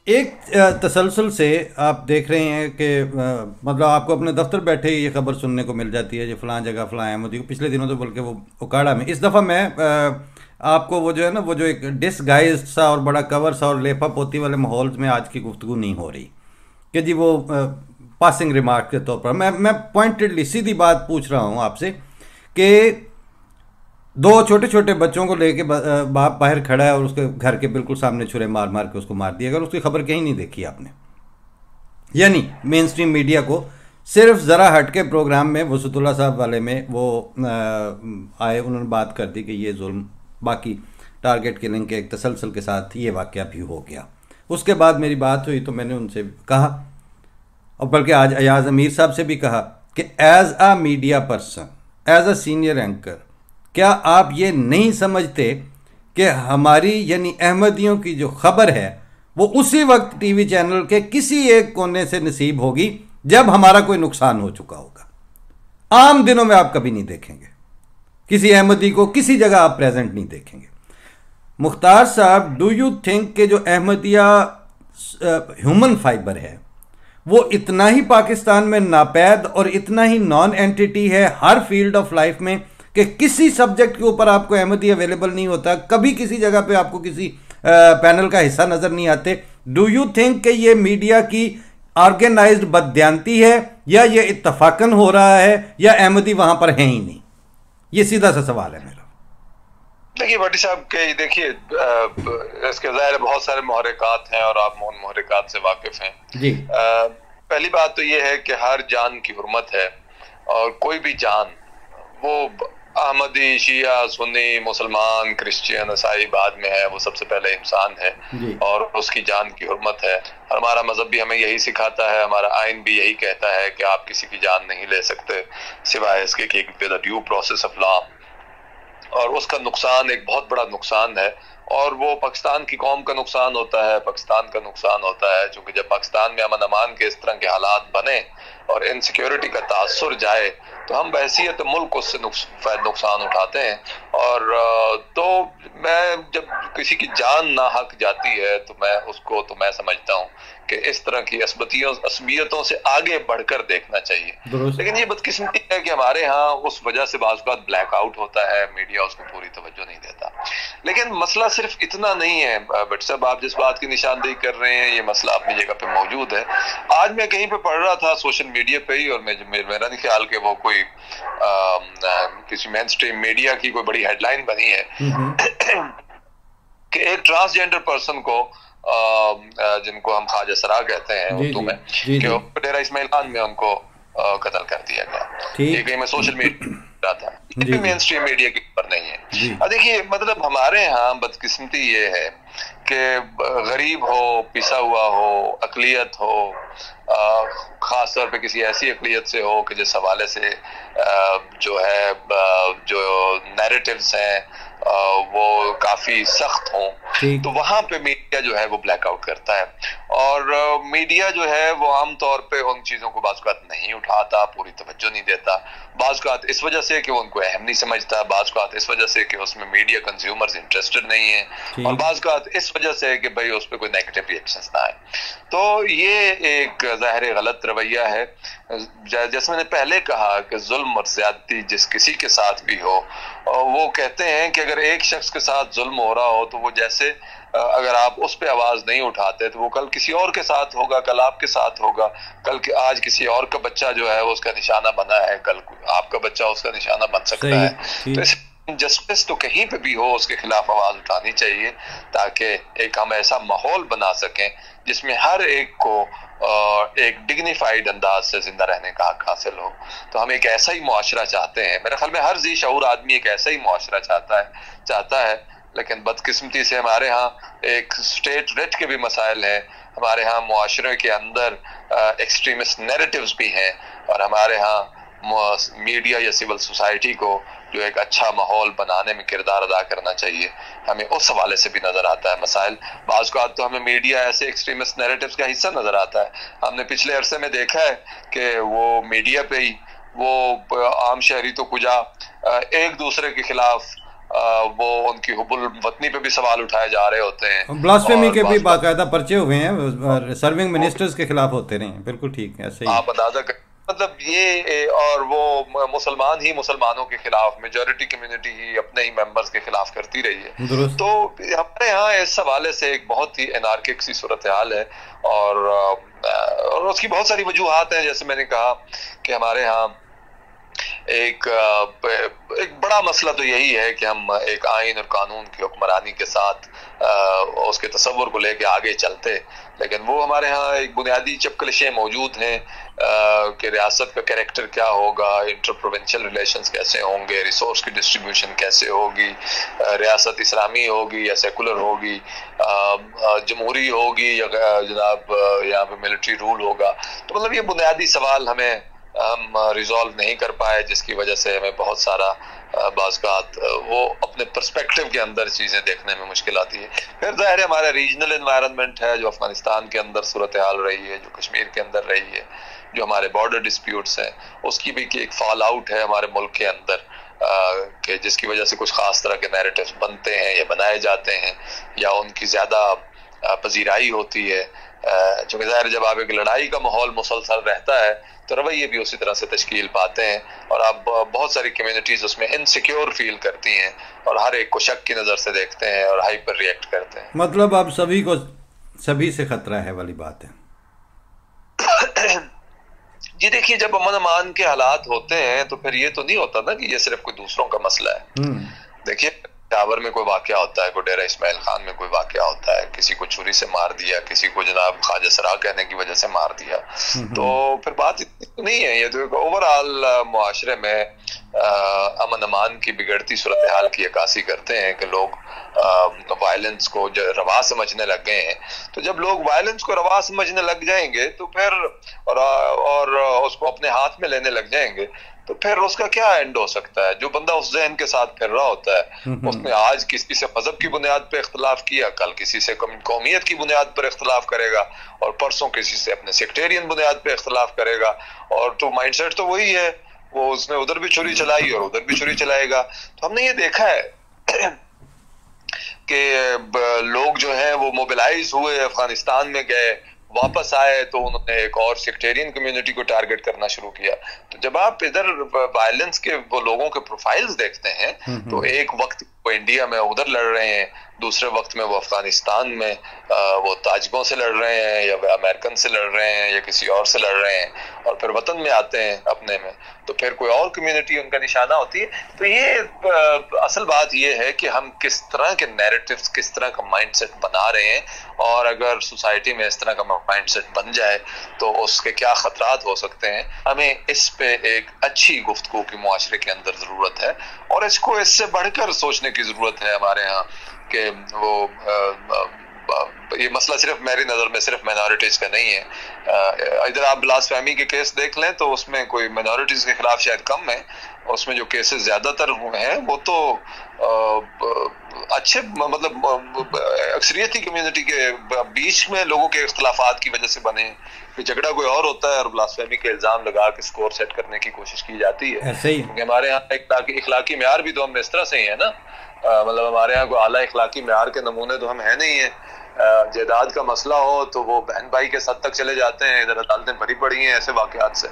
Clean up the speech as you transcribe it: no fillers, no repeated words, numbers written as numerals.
ایک تسلسل سے آپ دیکھ رہے ہیں کہ مطلب آپ کو اپنے دفتر بیٹھے یہ خبر سننے کو مل جاتی ہے جو فلاں جگہ فلاں احمدی کو، پچھلے دنوں تو بلکہ وہ اکاڑا میں، اس دفعہ میں آپ کو وہ جو ہے نا وہ جو ایک ڈس گائز سا اور بڑا کور سا اور لیپا پوتی والے ماحول میں آج کی گفتگو نہیں ہو رہی کہ جی وہ پاسنگ ریمارک کے طور پر میں پوائنٹڈلی سیدھی بات پوچھ رہا ہوں آپ سے کہ دو چھوٹے چھوٹے بچوں کو لے کے باپ باہر کھڑا ہے اور اس کے گھر کے بالکل سامنے چھرے مار مار کے اس کو مار دیا، اگر اس کی خبر کہیں نہیں دیکھی آپ نے، یعنی مین سٹریم میڈیا کو صرف ذرا ہٹ کے پروگرام میں وسعت اللہ صاحب والے میں وہ آئے، انہوں نے بات کر دی کہ یہ ظلم، باقی ٹارگٹ کلنگ کے ایک تسلسل کے ساتھ یہ واقعہ بھی ہو گیا۔ اس کے بعد میری بات ہوئی تو میں نے ان سے کہا، اور بلکہ آج ایاز امیر صاحب سے بھی کہا کہ as a media person, as a senior anchor, کیا آپ یہ نہیں سمجھتے کہ ہماری یعنی احمدیوں کی جو خبر ہے وہ اسی وقت ٹی وی چینل کے کسی ایک کونے سے نصیب ہوگی جب ہمارا کوئی نقصان ہو چکا ہوگا؟ عام دنوں میں آپ کبھی نہیں دیکھیں گے کسی احمدی کو کسی جگہ آپ پریزنٹ نہیں دیکھیں گے۔ مختار صاحب، ڈو یو تھنک کہ جو احمدیہ ہیومن فائبر ہے وہ اتنا ہی پاکستان میں ناپید اور اتنا ہی نان اینٹیٹی ہے ہر فیلڈ آف لائف میں کہ کسی سبجیکٹ کے اوپر آپ کو احمدی اویلیبل نہیں ہوتا، کبھی کسی جگہ پہ آپ کو کسی پینل کا حصہ نظر نہیں آتے؟ ڈو یو تھنک کہ یہ میڈیا کی آرگنائزڈ بددیانتی ہے یا یہ اتفاقاً ہو رہا ہے یا احمدی وہاں پر ہیں ہی نہیں؟ یہ سیدھا سا سوال ہے میرا۔ دیکھیے بھٹی صاحب کہ دیکھیے اس کے ظاہر بہت سارے محرکات ہیں اور آپ ان محرکات سے واقف ہیں جی۔ پہلی بات تو یہ ہے کہ ہر جان کی حرمت ہے، اور کوئی بھی جان، وہ احمدی، شیعہ، سنی، مسلمان، کرسچین، عیسائی بعد میں ہے، وہ سب سے پہلے انسان ہے اور اس کی جان کی حرمت ہے۔ ہمارا مذہب بھی ہمیں یہی سکھاتا ہے، ہمارا آئین بھی یہی کہتا ہے کہ آپ کسی کی جان نہیں لے سکتے سوائے اس کے کہ with a due process of law, اور اس کا نقصان ایک بہت بڑا نقصان ہے، اور وہ پاکستان کی قوم کا نقصان ہوتا ہے، پاکستان کا نقصان ہوتا ہے، چونکہ جب پاکستان میں امن امان کے اس طرح کے حالات بنے اور انسیکیورٹی کا تاثر جائے تو ہم بحیثیت ملک اس سے نقصان اٹھاتے ہیں۔ اور تو میں جب کسی کی جان ناحق جاتی ہے تو میں اس کو تو میں سمجھتا ہوں کہ اس طرح کی عصبیتوں سے آگے بڑھ کر دیکھنا چاہیے۔ لیکن یہ بدقسمتی ہے کہ ہمارے ہاں اس وجہ سے بعض اوقات بلیک آؤٹ ہوتا ہے، میڈیا اس کو پوری توجہ نہیں دیتا۔ لیکن مسئلہ صرف اتنا نہیں ہے بٹ صاحب، آپ جس بات کی نشاندہی کر رہے ہیں یہ مسئلہ اپنی جگہ پہ موجود ہے۔ آج میں کہیں پہ پڑھ رہا تھا سوشل میڈیا پہ ہی، اور میرا نہیں خیال کہ وہ کوئی کسی مین سٹریم میڈیا کی کوئی بڑی ہیڈ لائن بنی ہے کہ ایک ٹرانسجینڈر پرسن کو جن کو ہم خواجہ سرا کہتے ہیں اردو میں، کہ ڈیرہ اسماعیل خان میں ان کو قتل کر دیا گیا۔ یہ کہیں میں سوشل میڈیا تھا، مین سٹریم میڈیا کی خبر نہیں ہے۔ دیکھیے مطلب ہمارے ہاں بدقسمتی یہ ہے کہ غریب ہو، پسا ہوا ہو، اقلیت ہو، خاص طور پہ کسی ایسی اقلیت سے ہو کہ جس حوالے سے جو ہے جو نیریٹیوز ہیں وہ کافی سخت ہوں، تو وہاں پہ میڈیا جو ہے وہ بلیک آؤٹ کرتا ہے، اور میڈیا جو ہے وہ عام طور پہ ان چیزوں کو بعض اوقات نہیں اٹھاتا، پوری توجہ نہیں دیتا، بعض اوقات اس وجہ سے کہ وہ ان کو اہم نہیں سمجھتا، بعض اوقات اس وجہ سے کہ اس میں میڈیا کنزیومرز انٹرسٹڈ نہیں ہیں، اور بعض اوقات اس وجہ سے کہ بھئی اس پہ کوئی نیگیٹو ریئیکشنز نہ آئے۔ تو یہ ایک ظاہر غلط رویہ ہے۔ جیسے میں نے پہلے کہا کہ ظلم اور زیادتی جس کسی کے ساتھ بھی ہو، وہ کہتے ہیں کہ اگر ایک شخص کے ساتھ ظلم ہو رہا ہو تو وہ جیسے اگر آپ اس پہ آواز نہیں اٹھاتے تو وہ کل کسی اور کے ساتھ ہوگا، کل آپ کے ساتھ ہوگا، آج کسی اور کا بچہ جو ہے وہ اس کا نشانہ بنا ہے، کل آپ کا بچہ اس کا نشانہ بن سکتا ہے۔ تو اس جسٹس تو کہیں پہ بھی ہو اس کے خلاف آواز اٹھانی چاہیے، تاکہ ایک ہم ایسا ماحول بنا سکیں جس میں ہر ایک کو ایک ڈگنیفائیڈ انداز سے زندہ رہنے کا حق حاصل ہو۔ تو ہم ایک ایسا ہی معاشرہ چاہتے ہیں، میرے خیال میں ہر ذی شعور آدمی ایک ایسا ہی معاشرہ چاہتا ہے، لیکن بدقسمتی سے ہمارے ہاں ایک اسٹیٹ ریٹ کے بھی مسائل ہیں، ہمارے ہاں معاشرے کے اندر ایکسٹریمسٹ نیریٹیوز بھی ہیں، اور ہمارے ہاں میڈیا یا سول سوسائٹی کو جو ایک اچھا ماحول بنانے میں کردار ادا کرنا چاہیے، ہمیں اس حوالے سے بھی نظر آتا ہے مسائل۔ بعض اوقات تو ہمیں میڈیا ایسے ایکسٹریمسٹ نیریٹیوز کا حصہ نظر آتا ہے۔ ہم نے پچھلے عرصے میں دیکھا ہے کہ وہ میڈیا پہ ہی وہ عام شہری تو کجا ایک دوسرے کے خلاف وہ ان کی حب الوطنی پہ بھی سوال اٹھائے جا رہے ہوتے ہیں. بلاسفیمی کے بھی باقاعدہ پرچے ہوئے ہیں سرونگ منسٹرز کے خلاف ہوتے رہے ہیں. بالکل ٹھیک ہے, ایسے ہی آپ اندازہ کریں مطلب یہ, اور وہ مسلمان ہی مسلمانوں کے خلاف, میجورٹی کمیونٹی ہی اپنے ہی ممبرز کے خلاف کرتی رہی ہے. تو ہمارے یہاں اس حوالے سے ایک بہت ہی انارکک سی صورتحال ہے, اور اس کی بہت ساری وجوہات ہیں. جیسے میں نے کہا کہ ہمارے ہاں ایک بڑا مسئلہ تو یہی ہے کہ ہم ایک آئین اور قانون کی حکمرانی کے ساتھ اس کے تصور کو لے کے آگے چلتے, لیکن وہ ہمارے ہاں ایک بنیادی چپکلشیں موجود ہیں کہ ریاست کا کریکٹر کیا ہوگا, انٹر پروونشل ریلیشنز کیسے ہوں گے, ریسورس کی ڈسٹریبیوشن کیسے ہوگی, ریاست اسلامی ہوگی یا سیکولر ہوگی, جمہوری ہوگی یا جناب یہاں پہ ملٹری رول ہوگا. تو مطلب یہ بنیادی سوال ہم ریزالو نہیں کر پائے, جس کی وجہ سے ہمیں بہت سارا بعض اوقات وہ اپنے پرسپیکٹیو کے اندر چیزیں دیکھنے میں مشکل آتی ہے. پھر ظاہر ہے ہمارا ریجنل انوائرمنٹ ہے جو افغانستان کے اندر صورتحال رہی ہے, جو کشمیر کے اندر رہی ہے, جو ہمارے بارڈر ڈسپیوٹس ہیں, اس کی بھی ایک فال آؤٹ ہے ہمارے ملک کے اندر, کہ جس کی وجہ سے کچھ خاص طرح کے نیریٹیوز بنتے ہیں یا بنائے جاتے ہیں یا ان کی زیادہ پذیرائی ہوتی ہے. چونکہ ظاہر جب آپ ایک لڑائی کا ماحول مسلسل رہتا ہے تو رویے بھی اسی طرح سے تشکیل پاتے ہیں, اور آپ بہت ساری کمیونٹیز اس میں انسیکیور فیل کرتی ہیں اور ہر ایک کو شک کی نظر سے دیکھتے ہیں اور ہائپر ریئیکٹ کرتے ہیں. مطلب اب سبھی سے خطرہ ہے والی بات ہے. جی دیکھیے, جب امن امان کے حالات ہوتے ہیں تو پھر یہ تو نہیں ہوتا نا کہ یہ صرف کوئی دوسروں کا مسئلہ ہے. دیکھیے پشاور میں کوئی واقعہ ہوتا ہے, کوئی ڈیرہ اسماعیل خان میں کوئی واقعہ ہوتا ہے, کسی کو چھری سے مار دیا, کسی کو جناب خواجہ سرا کہنے کی وجہ سے مار دیا, تو پھر بات اتنی نہیں ہے. یہ تو ایک اوور آل معاشرے میں امن امان کی بگڑتی صورتحال کی عکاسی کرتے ہیں کہ لوگ وائلنس کو روا سمجھنے لگ گئے ہیں. تو جب لوگ وائلنس کو روا سمجھنے لگ جائیں گے تو پھر اور اس کو اپنے ہاتھ میں لینے لگ جائیں گے تو پھر اس کا کیا اینڈ ہو سکتا ہے؟ جو بندہ اس ذہن کے ساتھ پھر رہا ہوتا ہے, اس نے آج کسی سے مذہب کی بنیاد پہ اختلاف کیا, کل کسی سے قومیت کی بنیاد پر اختلاف کرے گا, اور پرسوں کسی سے اپنے سیکٹیرین بنیاد پہ اختلاف کرے گا, اور تو مائنڈ سیٹ تو وہی ہے, وہ اس نے ادھر بھی چھری چلائی اور ادھر بھی چھری چلائے گا. تو ہم نے یہ دیکھا ہے کہ لوگ جو ہیں وہ موبلائز ہوئے, افغانستان میں گئے, واپس آئے تو انہوں نے ایک اور سیکٹیرین کمیونٹی کو ٹارگٹ کرنا شروع کیا. تو جب آپ ادھر وائلنس کے وہ لوگوں کے پروفائلز دیکھتے ہیں تو ایک وقت وہ انڈیا میں ادھر لڑ رہے ہیں, دوسرے وقت میں وہ افغانستان میں وہ تاجکوں سے لڑ رہے ہیں یا امریکن سے لڑ رہے ہیں یا کسی اور سے لڑ رہے ہیں, اور پھر وطن میں آتے ہیں اپنے میں تو پھر کوئی اور کمیونٹی ان کا نشانہ ہوتی ہے. تو یہ اصل بات یہ ہے کہ ہم کس طرح کے نیریٹیوز, کس طرح کا مائنڈ سیٹ بنا رہے ہیں, اور اگر سوسائٹی میں اس طرح کا مائنڈ سیٹ بن جائے تو اس کے کیا خطرات ہو سکتے ہیں. ہمیں اس پہ ایک اچھی گفتگو کی معاشرے کے اندر ضرورت ہے, اور اس کو اس سے بڑھ کر سوچنے کی ضرورت ہے ہمارے ہاں کہ وہ یہ مسئلہ صرف میری نظر میں صرف مائنورٹیز کا نہیں ہے. ادھر آپ بلاسفیمی کے کیس دیکھ لیں تو اس میں کوئی مائنورٹیز کے خلاف شاید کم ہے, اس میں جو کیسز زیادہ تر ہوئے ہیں وہ تو اچھے مطلب اکثریتی کمیونٹی کے بیچ میں لوگوں کے اختلافات کی وجہ سے بنے. جھگڑا کوئی اور ہوتا ہے اور بلاسفیمی کے الزام لگا کے سکور سیٹ کرنے کی کوشش کی جاتی ہے. کیونکہ ہمارے یہاں اخلاقی معیار بھی تو ہم اس طرح سے ہی ہے نا, مطلب ہمارے یہاں کوئی اعلیٰ اخلاقی معیار کے نمونے تو ہم ہیں نہیں ہیں. جائیداد کا مسئلہ ہو تو وہ بہن بھائی کے ساتھ تک چلے جاتے ہیں, ادھر عدالتیں بھری پڑی ہیں ایسے واقعات سے.